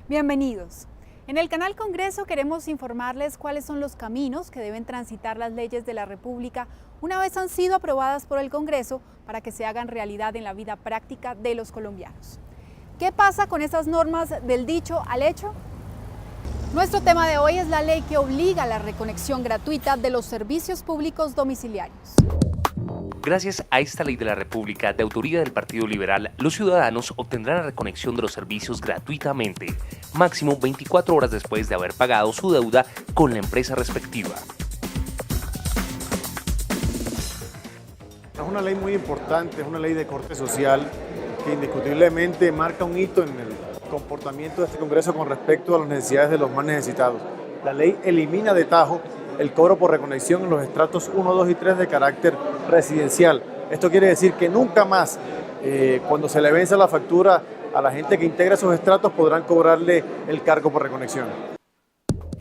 Bienvenidos. En el canal Congreso queremos informarles cuáles son los caminos que deben transitar las leyes de la República una vez han sido aprobadas por el Congreso para que se hagan realidad en la vida práctica de los colombianos. ¿Qué pasa con esas normas del dicho al hecho? Nuestro tema de hoy es la ley que obliga a la reconexión gratuita de los servicios públicos domiciliarios. Gracias a esta ley de la República, de autoría del Partido Liberal, los ciudadanos obtendrán la reconexión de los servicios gratuitamente, máximo 24 horas después de haber pagado su deuda con la empresa respectiva. Es una ley muy importante, es una ley de corte social que indiscutiblemente marca un hito en el comportamiento de este Congreso con respecto a las necesidades de los más necesitados. La ley elimina de tajo el cobro por reconexión en los estratos 1, 2 y 3 de carácter residencial. Esto quiere decir que nunca más, cuando se le venza la factura a la gente que integra esos estratos, podrán cobrarle el cargo por reconexión.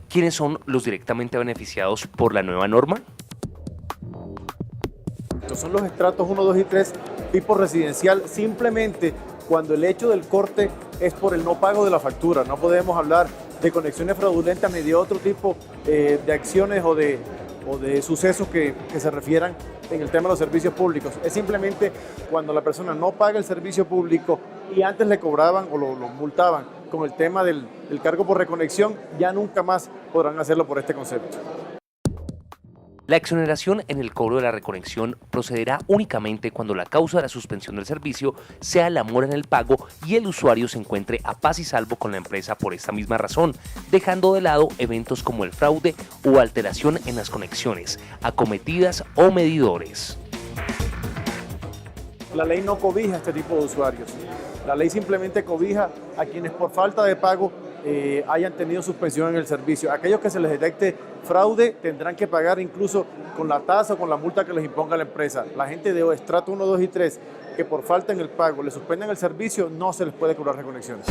¿Quiénes son los directamente beneficiados por la nueva norma? Estos son los estratos 1, 2 y 3 tipo residencial, simplemente cuando el hecho del corte es por el no pago de la factura. No podemos hablar de conexiones fraudulentas ni de otro tipo de acciones o de sucesos que se refieran en el tema de los servicios públicos. Es simplemente cuando la persona no paga el servicio público y antes le cobraban o lo multaban con el tema del cargo por reconexión, ya nunca más podrán hacerlo por este concepto. La exoneración en el cobro de la reconexión procederá únicamente cuando la causa de la suspensión del servicio sea la mora en el pago y el usuario se encuentre a paz y salvo con la empresa por esta misma razón, dejando de lado eventos como el fraude o alteración en las conexiones, acometidas o medidores. La ley no cobija a este tipo de usuarios. La ley simplemente cobija a quienes por falta de pago hayan tenido suspensión en el servicio. Aquellos que se les detecte fraude tendrán que pagar incluso con la tasa o con la multa que les imponga la empresa. La gente de estrato 1, 2 y 3 que por falta en el pago le suspendan el servicio, no se les puede cobrar reconexiones.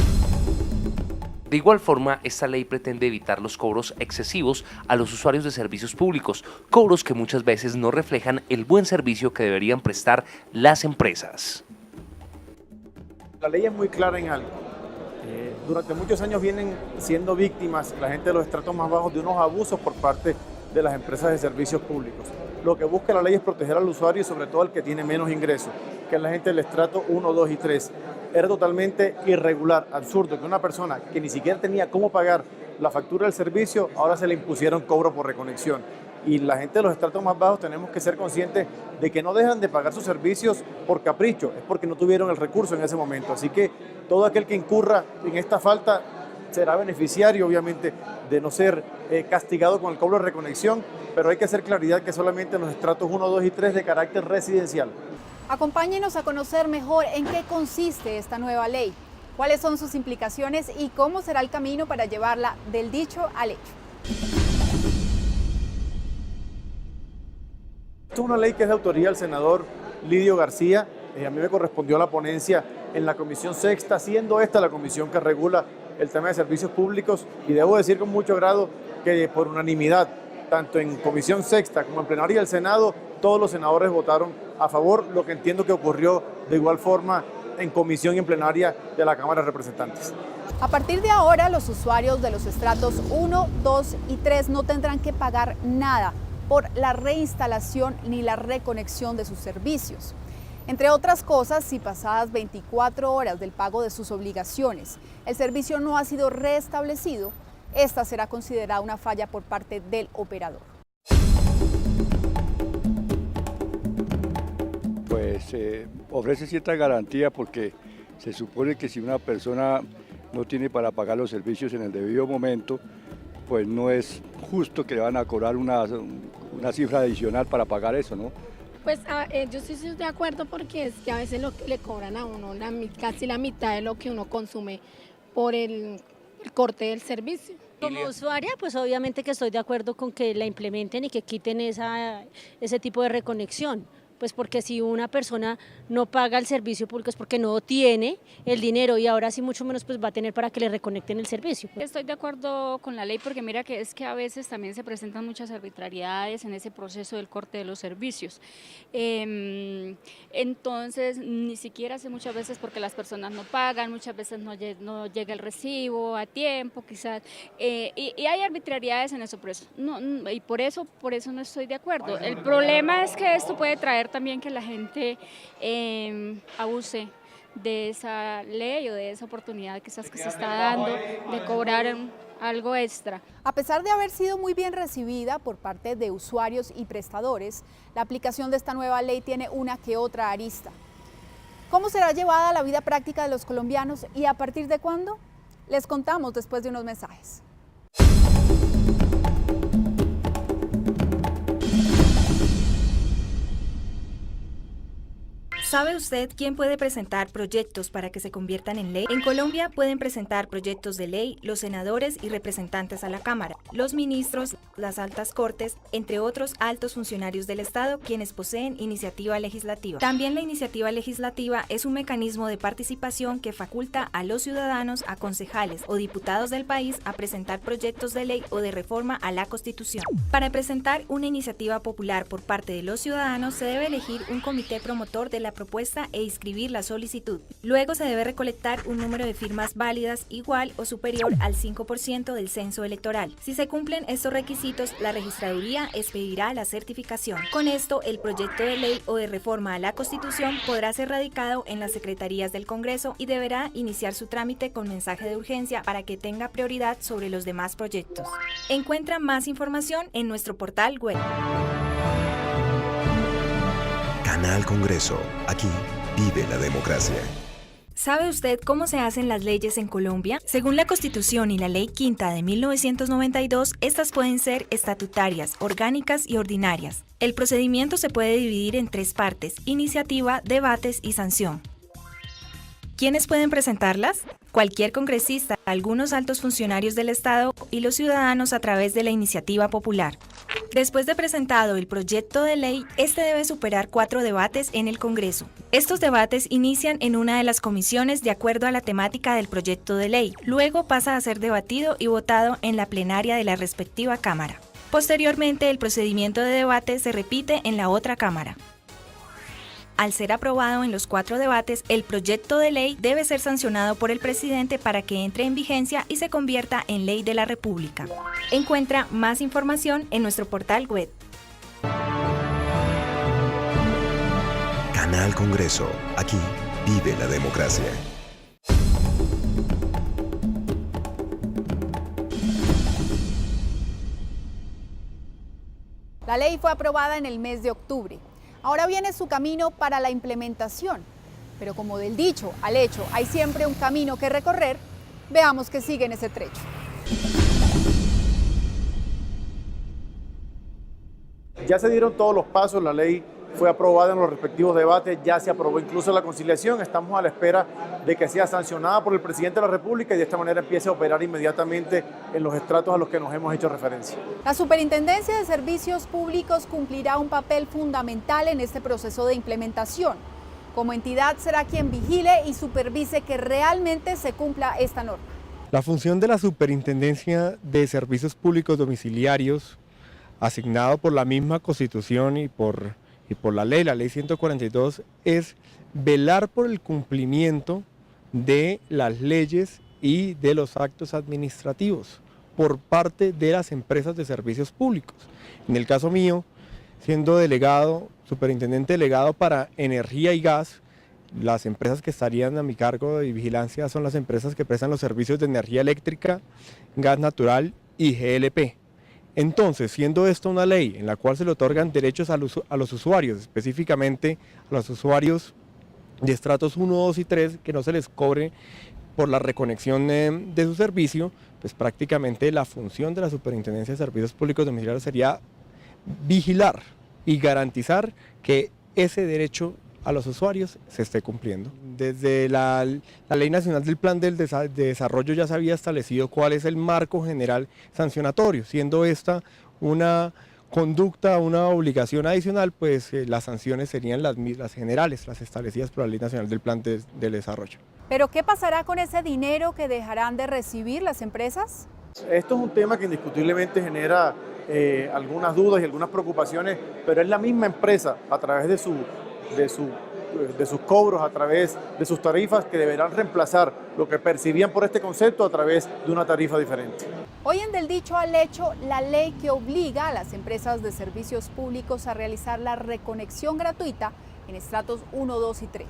De igual forma, esta ley pretende evitar los cobros excesivos a los usuarios de servicios públicos, cobros que muchas veces no reflejan el buen servicio que deberían prestar las empresas. La ley es muy clara en algo. Durante muchos años vienen siendo víctimas la gente de los estratos más bajos de unos abusos por parte de las empresas de servicios públicos. Lo que busca la ley es proteger al usuario y sobre todo al que tiene menos ingresos, que es la gente del estrato 1, 2 y 3. Era totalmente irregular, absurdo que una persona que ni siquiera tenía cómo pagar la factura del servicio, ahora se le impusieron cobro por reconexión. Y la gente de los estratos más bajos tenemos que ser conscientes de que no dejan de pagar sus servicios por capricho, es porque no tuvieron el recurso en ese momento. Así que todo aquel que incurra en esta falta será beneficiario, obviamente, de no ser castigado con el cobro de reconexión, pero hay que hacer claridad que solamente en los estratos 1, 2 y 3 de carácter residencial. Acompáñenos a conocer mejor en qué consiste esta nueva ley, cuáles son sus implicaciones y cómo será el camino para llevarla del dicho al hecho. Esta es una ley que es de autoría del senador Lidio García. A mí me correspondió la ponencia en la Comisión Sexta, siendo esta la comisión que regula el tema de servicios públicos, y debo decir con mucho grado que por unanimidad, tanto en Comisión Sexta como en plenaria del Senado, todos los senadores votaron a favor, lo que entiendo que ocurrió de igual forma en comisión y en plenaria de la Cámara de Representantes. A partir de ahora, los usuarios de los estratos 1, 2 y 3 no tendrán que pagar nada por la reinstalación ni la reconexión de sus servicios. Entre otras cosas, si pasadas 24 horas del pago de sus obligaciones, el servicio no ha sido restablecido, esta será considerada una falla por parte del operador. Pues ofrece cierta garantía porque se supone que si una persona no tiene para pagar los servicios en el debido momento, pues no es justo que le van a cobrar una cifra adicional para pagar eso, ¿no? Pues yo sí estoy de acuerdo porque es que a veces le cobran a uno casi la mitad de lo que uno consume por el corte del servicio. Como usuaria, pues obviamente que estoy de acuerdo con que la implementen y que quiten ese tipo de reconexión, pues porque si una persona no paga el servicio público es porque no tiene el dinero y ahora sí mucho menos pues va a tener para que le reconecten el servicio. Estoy de acuerdo con la ley porque mira que es que a veces también se presentan muchas arbitrariedades en ese proceso del corte de los servicios. Entonces ni siquiera hace muchas veces porque las personas no pagan, muchas veces no llega el recibo a tiempo quizás y hay arbitrariedades en eso, y por eso no estoy de acuerdo. El problema es que esto puede traer también que la gente abuse de esa ley o de esa oportunidad quizás que se está dando de cobrar algo extra. A pesar de haber sido muy bien recibida por parte de usuarios y prestadores, la aplicación de esta nueva ley tiene una que otra arista. ¿Cómo será llevada a la vida práctica de los colombianos y a partir de cuándo? Les contamos después de unos mensajes. ¿Sabe usted quién puede presentar proyectos para que se conviertan en ley? En Colombia pueden presentar proyectos de ley los senadores y representantes a la Cámara, los ministros, las altas cortes, entre otros altos funcionarios del Estado, quienes poseen iniciativa legislativa. También la iniciativa legislativa es un mecanismo de participación que faculta a los ciudadanos, a concejales o diputados del país a presentar proyectos de ley o de reforma a la Constitución. Para presentar una iniciativa popular por parte de los ciudadanos se debe elegir un comité promotor de la propuesta e inscribir la solicitud. Luego se debe recolectar un número de firmas válidas igual o superior al 5% del censo electoral. Si se cumplen estos requisitos, la registraduría expedirá la certificación. Con esto, el proyecto de ley o de reforma a la Constitución podrá ser radicado en las secretarías del Congreso y deberá iniciar su trámite con mensaje de urgencia para que tenga prioridad sobre los demás proyectos. Encuentra más información en nuestro portal web. Canal Congreso. Aquí vive la democracia. ¿Sabe usted cómo se hacen las leyes en Colombia? Según la Constitución y la Ley Quinta de 1992, estas pueden ser estatutarias, orgánicas y ordinarias. El procedimiento se puede dividir en 3 partes: iniciativa, debates y sanción. ¿Quiénes pueden presentarlas? Cualquier congresista, algunos altos funcionarios del Estado y los ciudadanos a través de la iniciativa popular. Después de presentado el proyecto de ley, este debe superar 4 debates en el Congreso. Estos debates inician en una de las comisiones de acuerdo a la temática del proyecto de ley. Luego pasa a ser debatido y votado en la plenaria de la respectiva Cámara. Posteriormente, el procedimiento de debate se repite en la otra Cámara. Al ser aprobado en los 4 debates, el proyecto de ley debe ser sancionado por el presidente para que entre en vigencia y se convierta en ley de la República. Encuentra más información en nuestro portal web. Canal Congreso. Aquí vive la democracia. La ley fue aprobada en el mes de octubre. Ahora viene su camino para la implementación, pero como del dicho al hecho hay siempre un camino que recorrer, veamos qué sigue en ese trecho. Ya se dieron todos los pasos, la ley fue aprobada en los respectivos debates, ya se aprobó incluso la conciliación, estamos a la espera de que sea sancionada por el presidente de la República y de esta manera empiece a operar inmediatamente en los estratos a los que nos hemos hecho referencia. La Superintendencia de Servicios Públicos cumplirá un papel fundamental en este proceso de implementación. Como entidad será quien vigile y supervise que realmente se cumpla esta norma. La función de la Superintendencia de Servicios Públicos Domiciliarios, asignado por la misma Constitución y por la ley 142, es velar por el cumplimiento de las leyes y de los actos administrativos por parte de las empresas de servicios públicos. En el caso mío, siendo delegado, superintendente delegado para energía y gas, las empresas que estarían a mi cargo de vigilancia son las empresas que prestan los servicios de energía eléctrica, gas natural y GLP. Entonces, siendo esto una ley en la cual se le otorgan derechos a los usuarios, específicamente a los usuarios de estratos 1, 2 y 3, que no se les cobre por la reconexión de su servicio, pues prácticamente la función de la Superintendencia de Servicios Públicos Domiciliarios sería vigilar y garantizar que ese derecho a los usuarios se esté cumpliendo. Desde la Ley Nacional del Plan de Desarrollo ya se había establecido cuál es el marco general sancionatorio, siendo esta una conducta una obligación adicional, pues las sanciones serían las generales, las establecidas por la Ley Nacional del Plan de Desarrollo. ¿Pero qué pasará con ese dinero que dejarán de recibir las empresas? Esto es un tema que indiscutiblemente genera algunas dudas y algunas preocupaciones, pero es la misma empresa a través de sus cobros, a través de sus tarifas, que deberán reemplazar lo que percibían por este concepto a través de una tarifa diferente. Hoy en Del Dicho al Hecho, la ley que obliga a las empresas de servicios públicos a realizar la reconexión gratuita en estratos 1, 2 y 3.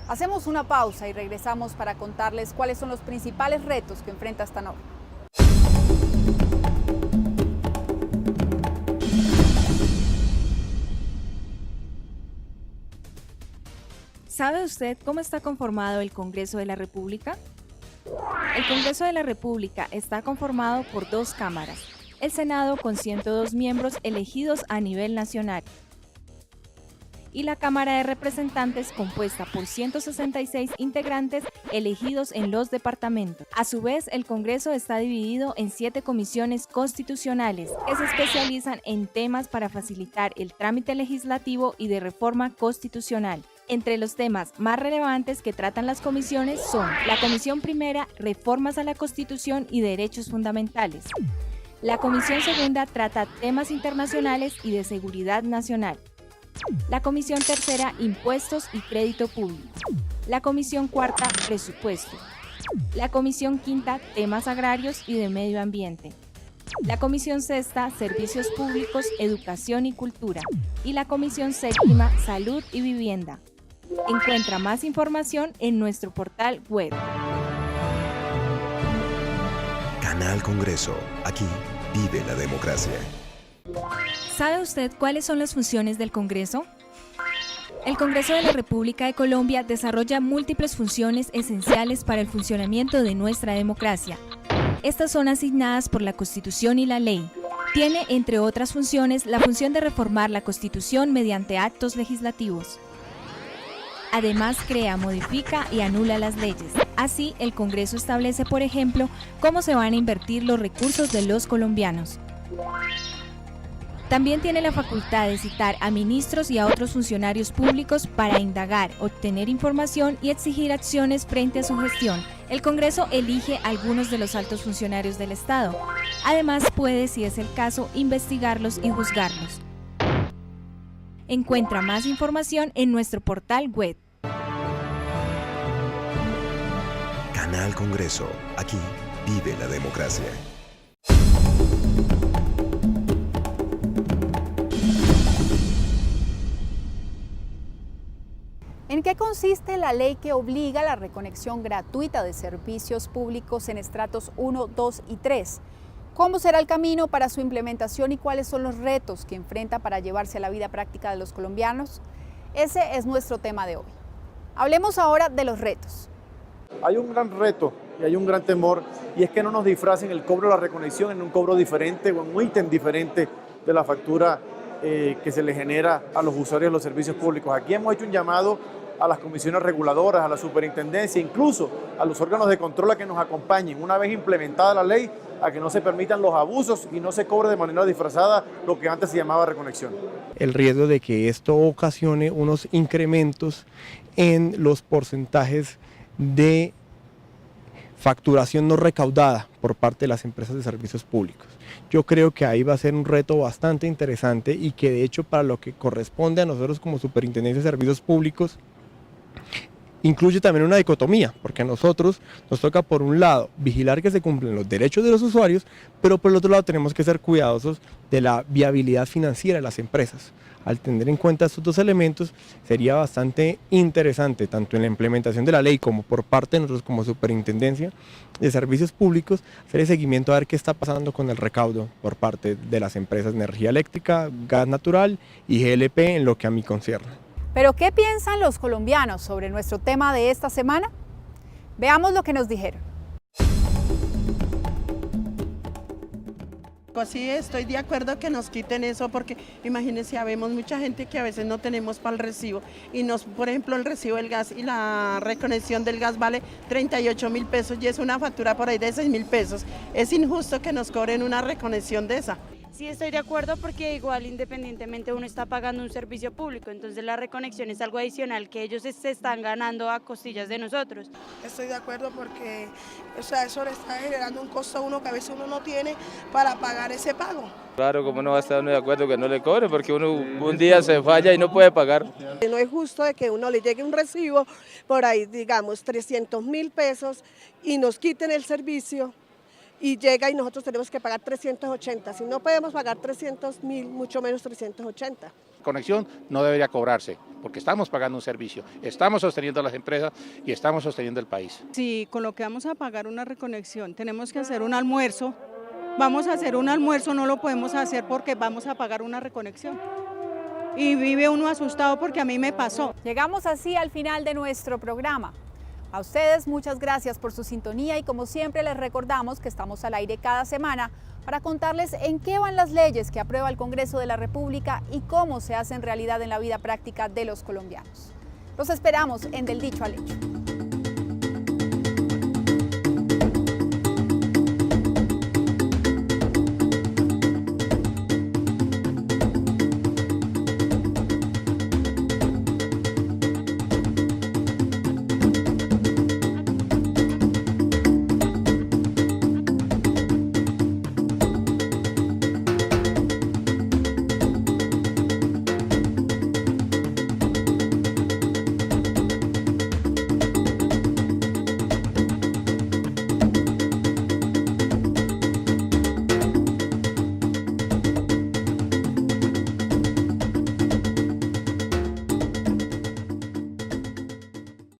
Hacemos una pausa y regresamos para contarles cuáles son los principales retos que enfrenta esta norma. ¿Sabe usted cómo está conformado el Congreso de la República? El Congreso de la República está conformado por 2 cámaras, el Senado con 102 miembros elegidos a nivel nacional y la Cámara de Representantes compuesta por 166 integrantes elegidos en los departamentos. A su vez, el Congreso está dividido en 7 comisiones constitucionales que se especializan en temas para facilitar el trámite legislativo y de reforma constitucional. Entre los temas más relevantes que tratan las comisiones son la Comisión Primera, Reformas a la Constitución y Derechos Fundamentales. La Comisión Segunda trata temas internacionales y de seguridad nacional. La Comisión Tercera, Impuestos y Crédito Público. La Comisión Cuarta, Presupuesto. La Comisión Quinta, Temas Agrarios y de Medio Ambiente. La Comisión Sexta, Servicios Públicos, Educación y Cultura. Y la Comisión Séptima, Salud y Vivienda. Encuentra más información en nuestro portal web. Canal Congreso. Aquí vive la democracia. ¿Sabe usted cuáles son las funciones del Congreso? El Congreso de la República de Colombia desarrolla múltiples funciones esenciales para el funcionamiento de nuestra democracia. Estas son asignadas por la Constitución y la ley. Tiene, entre otras funciones, la función de reformar la Constitución mediante actos legislativos. Además, crea, modifica y anula las leyes. Así, el Congreso establece, por ejemplo, cómo se van a invertir los recursos de los colombianos. También tiene la facultad de citar a ministros y a otros funcionarios públicos para indagar, obtener información y exigir acciones frente a su gestión. El Congreso elige a algunos de los altos funcionarios del Estado. Además, puede, si es el caso, investigarlos y juzgarlos. Encuentra más información en nuestro portal web. Canal Congreso. Aquí vive la democracia. ¿En qué consiste la ley que obliga a la reconexión gratuita de servicios públicos en estratos 1, 2 y 3? ¿Cómo será el camino para su implementación y cuáles son los retos que enfrenta para llevarse a la vida práctica de los colombianos? Ese es nuestro tema de hoy. Hablemos ahora de los retos. Hay un gran reto y hay un gran temor, y es que no nos disfracen el cobro de la reconexión en un cobro diferente o en un ítem diferente de la factura que se le genera a los usuarios de los servicios públicos. Aquí hemos hecho un llamado a las comisiones reguladoras, a la superintendencia, incluso a los órganos de control a que nos acompañen, una vez implementada la ley, a que no se permitan los abusos y no se cobre de manera disfrazada lo que antes se llamaba reconexión. El riesgo de que esto ocasione unos incrementos en los porcentajes de facturación no recaudada por parte de las empresas de servicios públicos. Yo creo que ahí va a ser un reto bastante interesante y que de hecho para lo que corresponde a nosotros como Superintendencia de Servicios Públicos incluye también una dicotomía, porque a nosotros nos toca por un lado vigilar que se cumplen los derechos de los usuarios, pero por el otro lado tenemos que ser cuidadosos de la viabilidad financiera de las empresas. Al tener en cuenta estos dos elementos, sería bastante interesante, tanto en la implementación de la ley como por parte de nosotros como Superintendencia de Servicios Públicos, hacer el seguimiento a ver qué está pasando con el recaudo por parte de las empresas de energía eléctrica, gas natural y GLP en lo que a mí concierne. ¿Pero qué piensan los colombianos sobre nuestro tema de esta semana? Veamos lo que nos dijeron. Sí, estoy de acuerdo que nos quiten eso porque imagínense, habemos mucha gente que a veces no tenemos para el recibo y por ejemplo el recibo del gas y la reconexión del gas vale 38.000 pesos y es una factura por ahí de 6.000 pesos. Es injusto que nos cobren una reconexión de esa. Sí, estoy de acuerdo porque igual independientemente uno está pagando un servicio público, entonces la reconexión es algo adicional que ellos se están ganando a costillas de nosotros. Estoy de acuerdo porque eso le está generando un costo a uno que a veces uno no tiene para pagar ese pago. Claro, como no va a estar uno de acuerdo que no le cobre porque uno un día se falla y no puede pagar. No es justo de que uno le llegue un recibo por ahí, digamos, 300.000 pesos y nos quiten el servicio. Y llega y nosotros tenemos que pagar 380. Si no podemos pagar 300.000, mucho menos 380. Conexión no debería cobrarse, porque estamos pagando un servicio, estamos sosteniendo a las empresas y estamos sosteniendo el país. Si con lo que vamos a pagar una reconexión tenemos que hacer un almuerzo, vamos a hacer un almuerzo, no lo podemos hacer porque vamos a pagar una reconexión. Y vive uno asustado porque a mí me pasó. Llegamos así al final de nuestro programa. A ustedes muchas gracias por su sintonía y como siempre les recordamos que estamos al aire cada semana para contarles en qué van las leyes que aprueba el Congreso de la República y cómo se hacen realidad en la vida práctica de los colombianos. Los esperamos en Del Dicho al Hecho.